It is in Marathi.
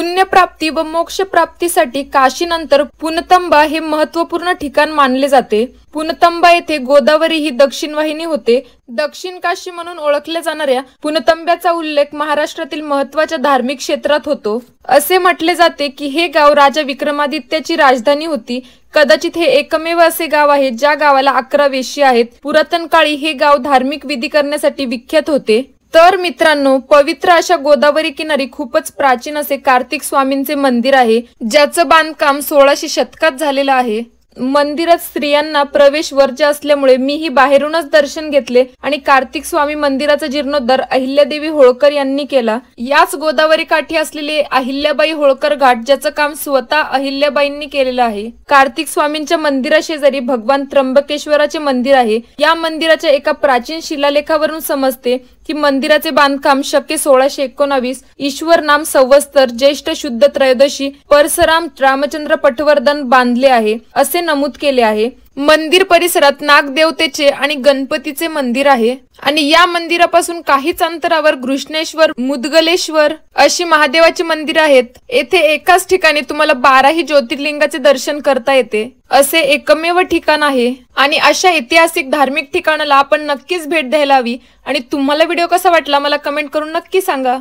पुण्यप्राप्ती व मोक्ष प्राप्तीसाठी काशीनंतर पुनतंबा हे महत्त्वपूर्ण ठिकाण मानले जाते। पुनतंबा येथे गोदावरी ही दक्षिण वाहिनी होते। दक्षिण काशी म्हणून ओळखल्या जाणाऱ्या पुनतंब्याचा उल्लेख महाराष्ट्रातील महत्त्वाच्या धार्मिक क्षेत्रात होतो। असे म्हटले जाते की हे गाव राजा विक्रमादित्याची राजधानी होती। कदाचित हे एकमेव असे गाव आहे ज्या गावाला 11 वेशी आहेत। पुरातन काळी हे गाव धार्मिक विधी करण्यासाठी विख्यात होते। तर मित्रांनो, पवित्र अशा गोदावरी किनारी खूपच प्राचीन असे कार्तिक स्वामींचे मंदिर आहे, ज्याचं बांधकाम 1600 शतकात झालेलं आहे। मंदिरात स्त्रियांना प्रवेश वर्ज्य असल्यामुळे मीही बाहेरूनच दर्शन घेतले आणि कार्तिक स्वामी मंदिराचा जीर्णोद्धार अहिल्यादेवी होळकर यांनी केला। याच गोदावरी काठी असलेले अहिल्याबाई होळकर घाट, ज्याचं काम स्वतः अहिल्याबाईंनी केलेलं आहे। कार्तिक स्वामींच्या मंदिराशेजारी भगवान त्र्यंबकेश्वराचे मंदिर आहे। या मंदिराच्या एका प्राचीन शिलालेखावरून समजते की मंदिराचे बांधकाम शके 1619 ईश्वर नाम संवत्सर ज्येष्ठ शुद्ध त्रयोदशी परशुराम रामचंद्र पटवर्धन बांधले आहे असे नमूद केले आहे। मंदिर परिसरात नागदेवतेचे आणि गणपतीचे मंदिर आहे आणि या मंदिरापासून काहीच अंतरावर घृष्णेश्वर, मुदगलेश्वर अशी महादेवाची मंदिर आहेत। येथे एकाच ठिकाणी तुम्हाला 12ही ज्योतिर्लिंगाचे दर्शन करता येते असे एकमेव ठिकाण आहे आणि अशा ऐतिहासिक धार्मिक ठिकाणाला आपण नक्कीच भेट द्यायला हवी। आणि तुम्हाला व्हिडिओ कसा वाटला मला कमेंट करून नक्की सांगा।